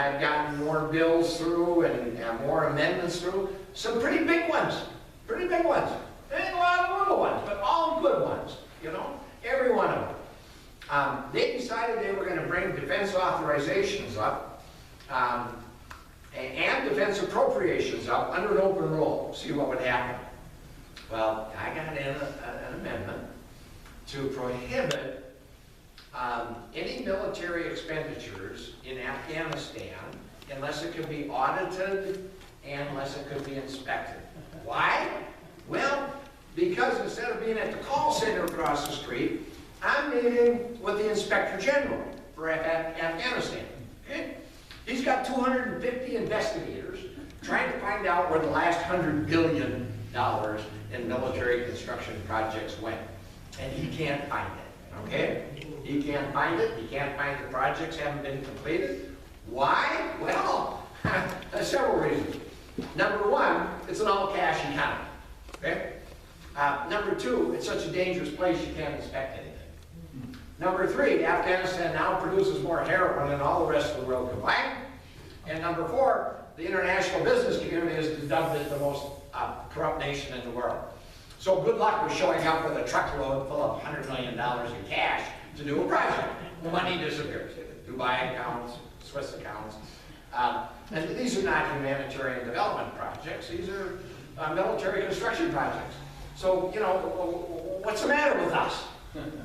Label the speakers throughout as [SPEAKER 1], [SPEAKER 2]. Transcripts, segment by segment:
[SPEAKER 1] I've gotten more bills through and more amendments through. Some pretty big ones, pretty big ones. And a lot of little ones, but all good ones, you know, every one of them. They decided they were going to bring defense authorizations up and defense appropriations up under an open rule, see what would happen. Well, I got in an amendment to prohibit any military expenditures in Afghanistan unless it could be audited and unless it could be inspected. Why? Well, because instead of being at the call center across the street, I'm meeting with the Inspector General for Afghanistan. Okay? He's got 250 investigators trying to find out where the last $100 billion in military construction projects went. And he can't find it, okay? He can't find it. He can't find the projects haven't been completed. Why? Well, there's several reasons. Number one, it's an all-cash economy, okay? Number two, it's such a dangerous place you can't inspect anything. Number three, Afghanistan now produces more heroin than all the rest of the world combined. And number four, the international business community has dubbed it the most corrupt nation in the world. So good luck with showing up with a truckload full of $100 million in cash to do a project. The money disappears. Dubai accounts, Swiss accounts. And these are not humanitarian development projects. These are military construction projects. So, you know, what's the matter with us?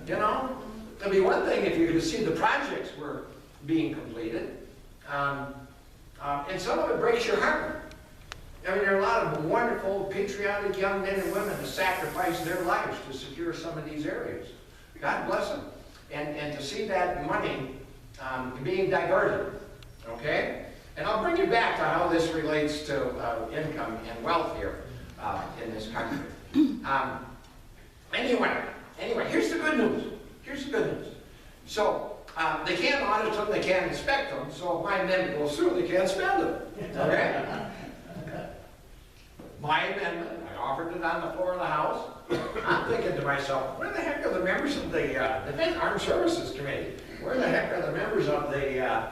[SPEAKER 1] You know? It'd be one thing if you could see the projects were being completed. And some of it breaks your heart. I mean, there are a lot of wonderful, patriotic young men and women that sacrifice their lives to secure some of these areas. God bless them. And to see that money being diverted, okay? And I'll bring you back to how this relates to income and wealth here in this country. Anyway, here's the good news. Here's the good news. So, they can't audit them, they can't inspect them, so if my amendment goes through, they can't spend them, okay? My amendment, I offered it on the floor of the House. I'm thinking to myself, where the heck are the members of the Defense Armed Services Committee? Where the heck are the members of the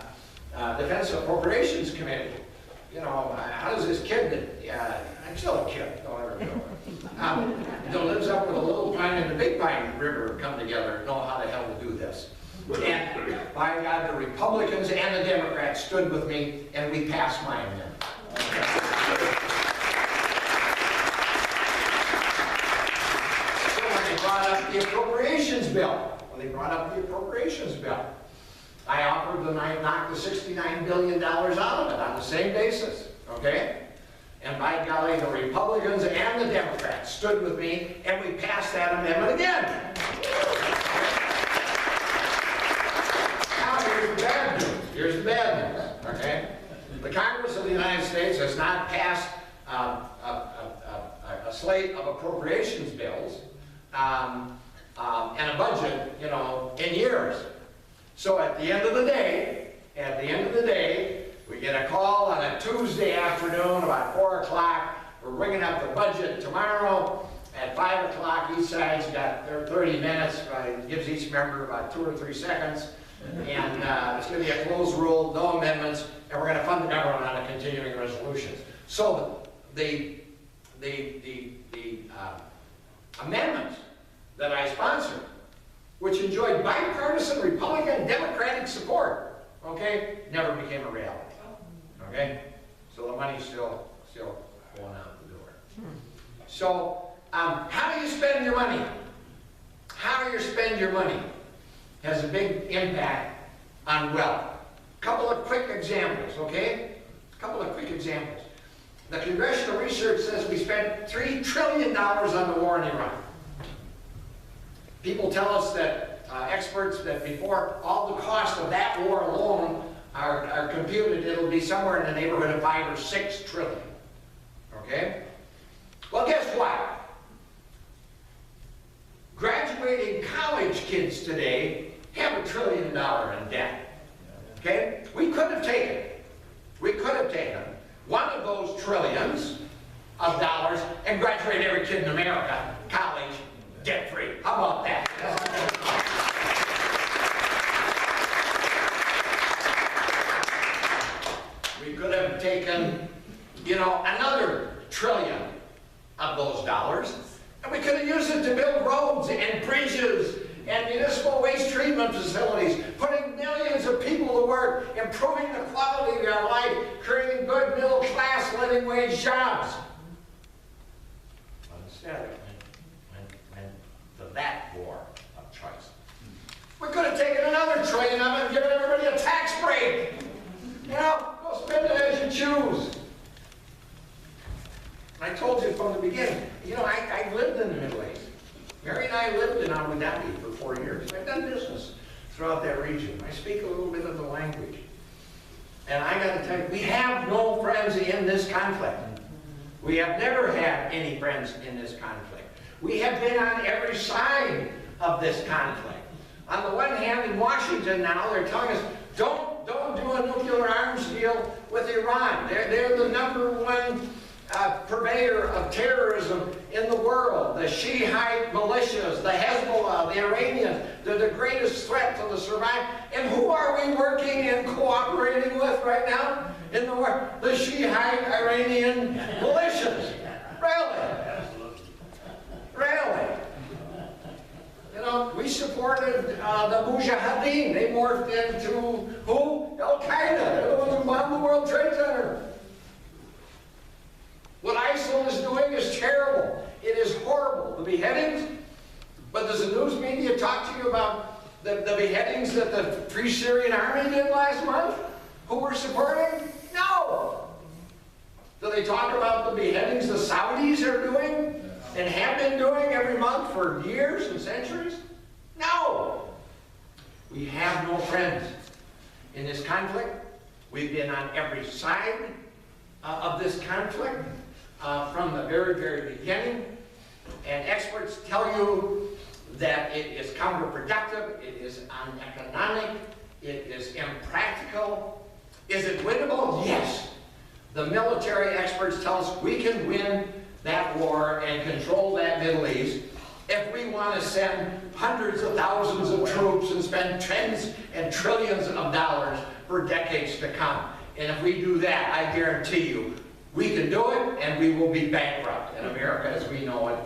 [SPEAKER 1] Defense Appropriations Committee? You know, how does this kid that, I'm still a kid, don't ever know. That lives up with the Little Pine and the Big Pine River come together and know how the hell to do this. And by God, the Republicans and the Democrats stood with me, and we passed my amendment. So when they brought up the appropriations bill, I offered to knock the $69 billion out of it on the same basis, okay? And by golly, the Republicans and the Democrats stood with me, and we passed that amendment again. Here's the bad news, okay? The Congress of the United States has not passed a slate of appropriations bills and a budget, you know, in years. So at the end of the day, we get a call on a Tuesday afternoon about 4 o'clock. We're bringing up the budget tomorrow at 5 o'clock. Each side's got their 30 minutes. It gives each member about 2 or 3 seconds. And it's going to be a closed rule, no amendments, and we're going to fund the government on a continuing resolutions. So the amendments that I sponsored, which enjoyed bipartisan Republican and Democratic support, okay, never became a reality. Okay, so the money's still going out the door. So how do you spend your money? How you spend your money has a big impact on wealth. A couple of quick examples, okay? A couple of quick examples. The congressional research says we spent $3 trillion on the war in Iraq. People tell us that, experts, that before all the cost of that war alone are computed, it'll be somewhere in the neighborhood of $5 or $6 trillion, okay? Well, guess what? Graduating college kids today have $1 trillion in debt. Okay? We could have taken one of those trillions of dollars and graduate every kid in America, college, debt-free. How about that? could have taken, you know, another trillion of those dollars, and we could have used it to build roads and bridges and municipal waste treatment facilities, putting millions of people to work, improving the quality of our life, creating good middle-class living wage jobs. But instead, it went to that war of choice. We could have taken another trillion of it and given everybody a tax break. You know, go spend it as you choose. I told you from the beginning, you know, I lived in the Middle East. Mary and I lived in Abu Dhabi for 4 years. I've done business throughout that region. I speak a little bit of the language. And I got to tell you, we have no friends in this conflict. We have never had any friends in this conflict. We have been on every side of this conflict. On the one hand, in Washington now, they're telling us, don't do a nuclear arms deal with Iran. They're the #1 purveyor of terrorism in the world. The Shiite militias, the Hezbollah, the Iranians, they're the greatest threat to the survival. And who are we working and cooperating with right now in the world? The Shiite Iranian militias. Really? Really? You know, we supported the Mujahideen. They morphed into who? Al-Qaeda. They're the ones who bombed the World Trade Center. What ISIL is doing is terrible. It is horrible. The beheadings, but does the news media talk to you about the beheadings that the Free Syrian Army did last month? Who we're supporting? No. Do they talk about the beheadings the Saudis are doing and have been doing every month for years and centuries? No. We have no friends in this conflict. We've been on every side of this conflict. From the very, very beginning, and experts tell you that it is counterproductive, it is uneconomic, it is impractical. Is it winnable? Yes. The military experts tell us we can win that war and control that Middle East if we want to send hundreds of thousands of troops and spend tens and trillions of dollars for decades to come. And if we do that, I guarantee you, we can do it, and we will be bankrupt. And America, as we know it,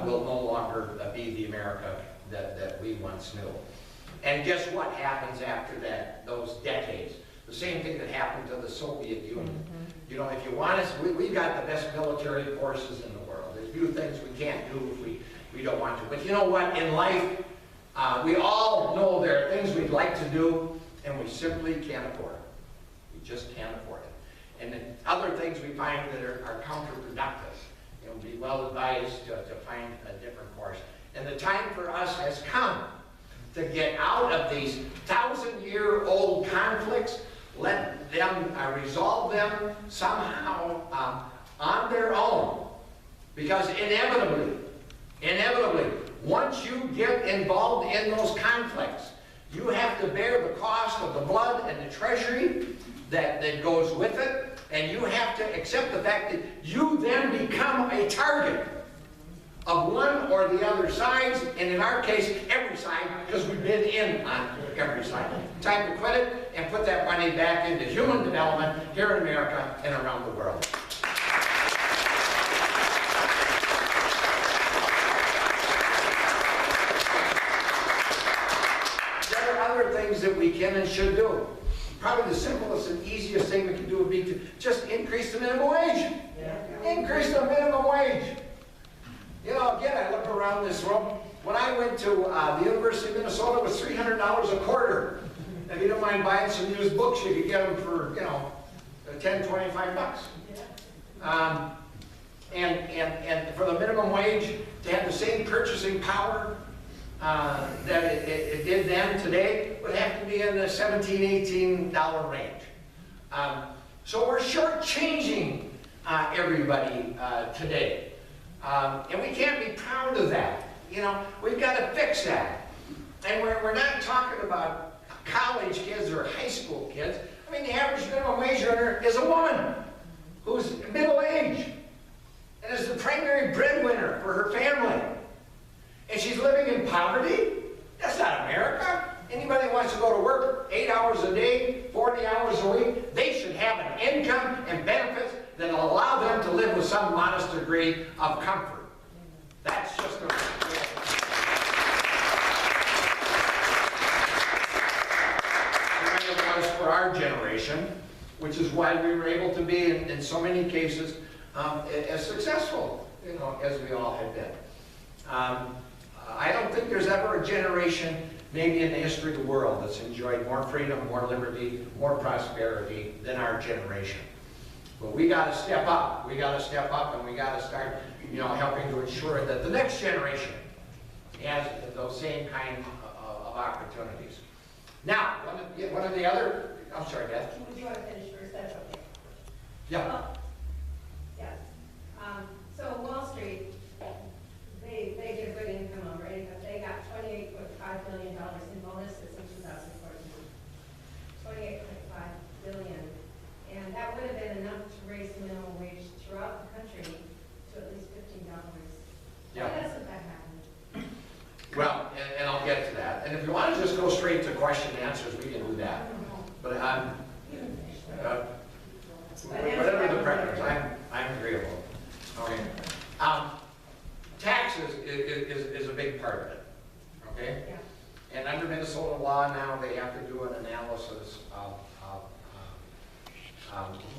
[SPEAKER 1] will no longer be the America that we once knew. And guess what happens after that, those decades? The same thing that happened to the Soviet Union. You know, if you want us, we've got the best military forces in the world. There's few things we can't do if we don't want to. But you know what? In life, we all know there are things we'd like to do, and we simply can't afford it. We just can't afford it. And then other things we find that are counterproductive. You know, be well advised to find a different course. And the time for us has come to get out of these 1,000-year-old conflicts, let them resolve them somehow on their own. Because inevitably, once you get involved in those conflicts, you have to bear the cost of the blood and the treasury that goes with it, and you have to accept the fact that you then become a target of one or the other sides, and in our case, every side, because we've been in on every side. Time to quit it and put that money back into human development here in America and around the world. There are other things that we can and should do. Probably the simplest and easiest thing we can do would be to just increase the minimum wage. Increase the minimum wage. You know, again, I look around this room. When I went to the University of Minnesota, it was $300 a quarter. If you don't mind buying some used books, you could get them for, you know, 10, 25 bucks. And for the minimum wage to have the same purchasing power that it did then today, would have to be in the $17, $18 range. So we're shortchanging everybody today. And we can't be proud of that. You know, we've got to fix that. And we're not talking about college kids or high school kids. I mean, the average minimum wage earner is a woman who's middle-aged and is the primary breadwinner for her family. And she's living in poverty? That's not America. Anybody who wants to go to work 8 hours a day, 40 hours a week, they should have an income degree of comfort. That's just a... It was for our generation, which is why we were able to be, in so many cases, as successful, you know, as we all have been. I don't think there's ever a generation, maybe in the history of the world, that's enjoyed more freedom, more liberty, more prosperity than our generation. But we got to step up. We got to step up, and we got to start, you know, helping to ensure that the next generation has those same kind of opportunities. Now, one of the other, I'm sorry, Beth.
[SPEAKER 2] Would you want to finish first? That's okay.
[SPEAKER 1] Yeah.
[SPEAKER 2] Well, yes. So Wall Street, they get a good income over income. They got $28.5 billion in bonuses in 2014. $28.5 billion. And that would have been enough to raise the minimum wage throughout the country to at least $15.
[SPEAKER 1] Yeah.
[SPEAKER 2] Why doesn't that happen?
[SPEAKER 1] Well, and I'll get to that. And if you want to just go straight to question and answers, we can do that. But whatever the preference, I'm agreeable. Okay. Taxes is a big part of it. Okay.
[SPEAKER 2] Yeah.
[SPEAKER 1] And under Minnesota law now, they have to do an analysis of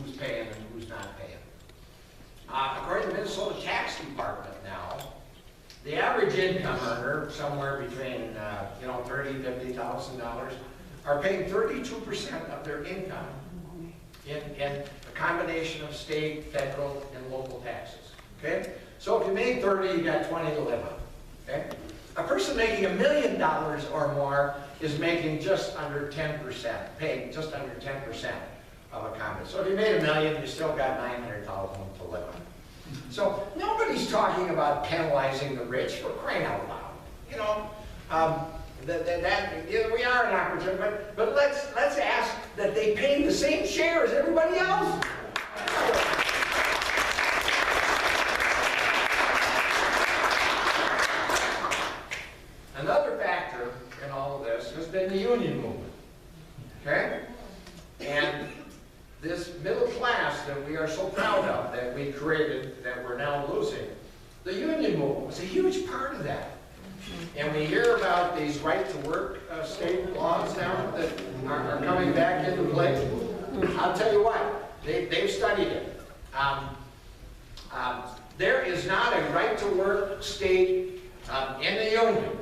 [SPEAKER 1] who's paying and who's not paying. According to the Minnesota Tax Department now, the average income earner, somewhere between $30,000 to $50,000, are paying 32% of their income in a combination of state, federal, and local taxes. Okay? So if you made 30, you got 20 to live on. Okay? A person making $1 million or more is making just under 10%, paying just under 10% of a combination. So if you made $1 million, you still got $900,000 to live on. So nobody's talking about penalizing the rich, for crying out loud. You know, we are an opportunity, but let's ask that they pay the same share as everybody else. Another factor in all of this has been the union movement. Okay? And this middle class that we are so proud of, that we created, that we're now losing, the union movement was a huge part of that. And we hear about these right-to-work state laws now that are coming back into play. I'll tell you what, they've studied it. There is not a right-to-work state in the union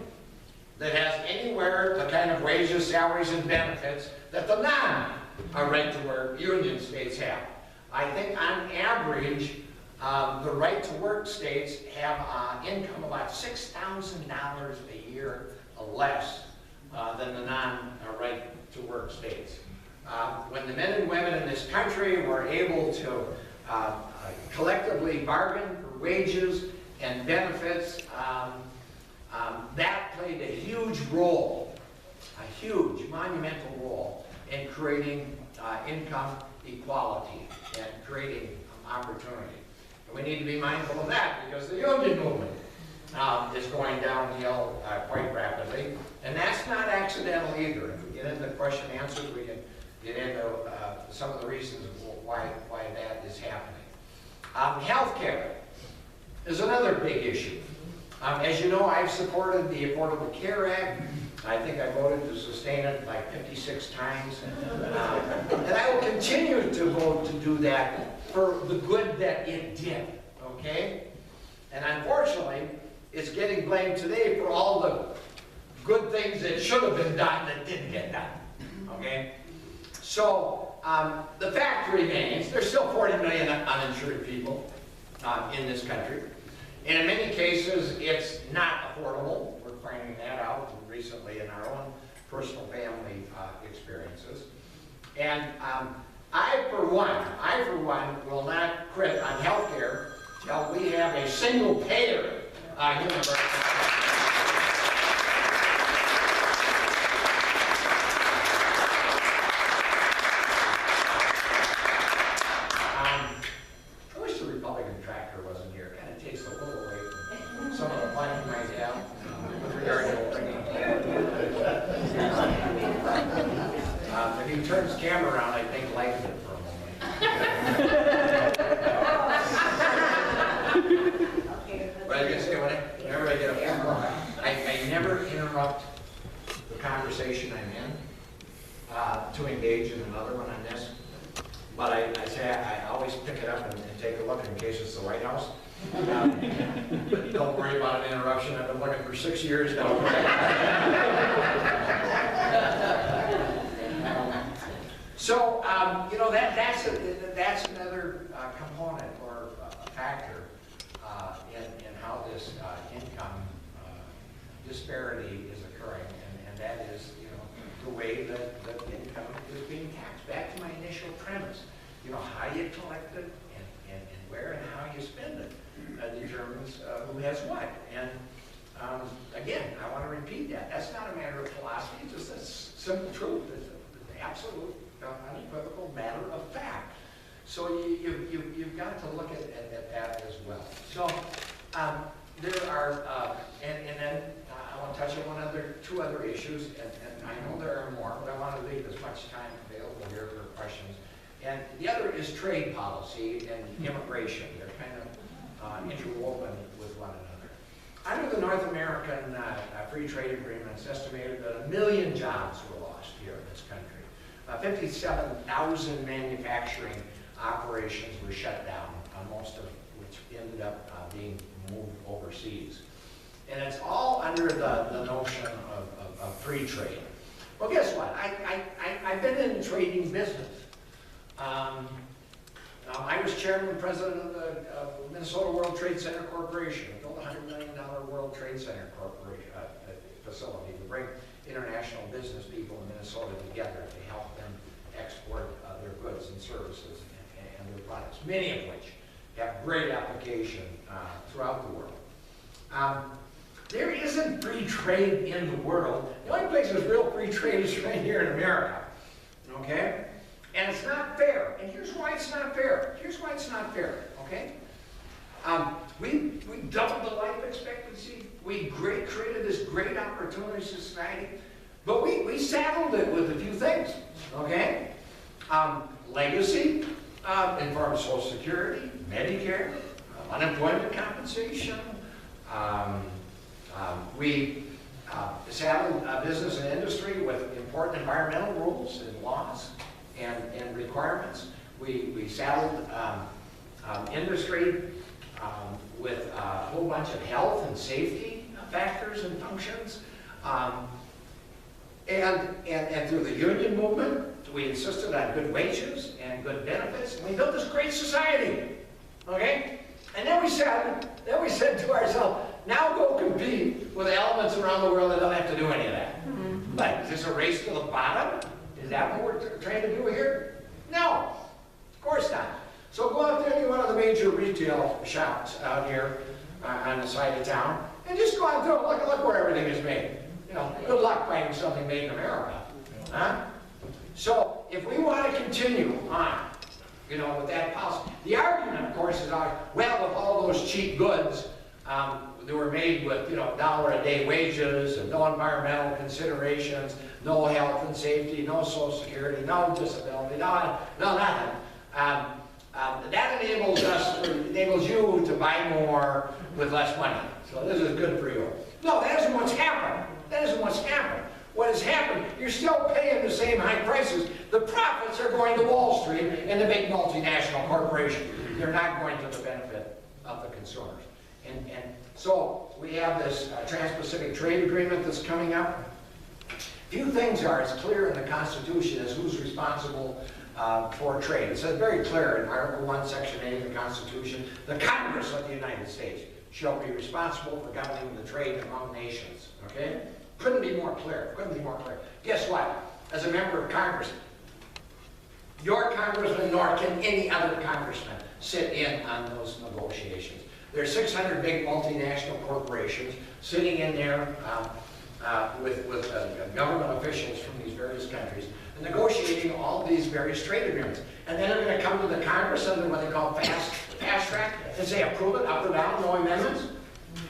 [SPEAKER 1] that has anywhere the kind of wages, salaries, and benefits that the non-right-to-work union states have. I think on average, the right-to-work states have income about $6,000 a year less than the non-right-to-work states. When the men and women in this country were able to collectively bargain for wages and benefits, that played a huge role, a huge, monumental role in creating income equality and creating opportunity. And we need to be mindful of that because the union movement is going downhill quite rapidly. And that's not accidental either. If we get into question and answers, we can get into some of the reasons why that is happening. Healthcare is another big issue. As you know, I've supported the Affordable Care Act. I think I voted to sustain it like 56 times. And I will continue to vote to do that for the good that it did, okay? And unfortunately, it's getting blamed today for all the good things that should have been done that didn't get done, okay? So the fact remains, there's still 40 million uninsured people in this country. And in many cases, it's not affordable. We're finding that out recently in our own personal family experiences. And I, for one, will not quit on health care until we have a single-payer universal. I wish the Republican tractor wasn't here. It kind of takes a little away from some of the fun you might have with regard to bringing. If he turns his camera around, I think lighten it for a moment. page and another one on this. But I say I always pick it up and take a look in case it's the White House. Don't worry about an interruption. I've been looking for 6 years now. So, you know, that's another component or factor in how this income disparity is occurring, and that is, you know, the way that income is being taxed. Back to my initial premise, you know, how you collect it and where and how you spend it determines who has what. And again, I want to repeat that. That's not a matter of philosophy, it's just a simple truth. It's an absolute, unequivocal matter of fact. So you've got to look at that as well. So there are, and then I want to touch on two other issues, and I know there are more, but I want to leave as much time available here for questions. And the other is trade policy and immigration. They're kind of interwoven with one another. Under the North American Free Trade Agreement, it's estimated that 1 million jobs were lost here in this country. 57,000 manufacturing operations were shut down, most of which ended up being moved overseas. And it's all under the notion of free trade. Well, guess what? I've been in the trading business. I was chairman and president of the Minnesota World Trade Center Corporation. We built a $100 million World Trade Center facility to bring international business people in Minnesota together to help them export their goods and services and their products, many of which have great application throughout the world. There isn't free trade in the world. The only place there's real free trade is right here in America, okay? And it's not fair. And here's why it's not fair. Here's why it's not fair, okay? We doubled the life expectancy. We created this great opportunity society. But we saddled it with a few things, okay? Legacy, in form of Social Security, Medicare, unemployment compensation. We saddled business and industry with important environmental rules and laws and requirements. We saddled industry with a whole bunch of health and safety factors and functions. And through the union movement, we insisted on good wages and good benefits, and we built this great society, okay? And then we said to ourselves, now go compete with elements around the world that don't have to do any of that. Like, is this a race to the bottom? Is that what we're trying to do here? No, of course not. So go out there to one of the major retail shops out here on the side of town, and just go out there and look where everything is made. You know, good luck finding something made in America. Huh? So if we want to continue on, you know, with that policy, the argument, of course, is well, with all those cheap goods that were made with, you know, $1-a-day wages and no environmental considerations, no health and safety, no Social Security, no disability, no nothing. That enables you to buy more with less money. So this is good for you. No, that isn't what's happened. That isn't what's happened. What has happened, you're still paying the same high prices. The profits are going to Wall Street and the big multinational corporations. They're not going to the benefit of the consumers. And so we have this Trans-Pacific Trade Agreement that's coming up. Few things are as clear in the Constitution as who's responsible for trade. It says very clear in Article 1, Section 8 of the Constitution, the Congress of the United States shall be responsible for governing the trade among nations. Okay? Couldn't be more clear. Couldn't be more clear. Guess what? As a member of Congress, your congressman nor can any other congressman sit in on those negotiations. There are 600 big multinational corporations sitting in there with government officials from these various countries negotiating all these various trade agreements. And then they're going to come to the Congress under what they call fast track and say approve it, up or down, no amendments.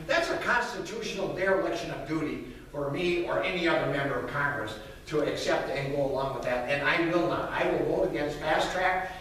[SPEAKER 1] That's a constitutional dereliction of duty for me or any other member of Congress to accept and go along with that. And I will not. I will vote against fast track.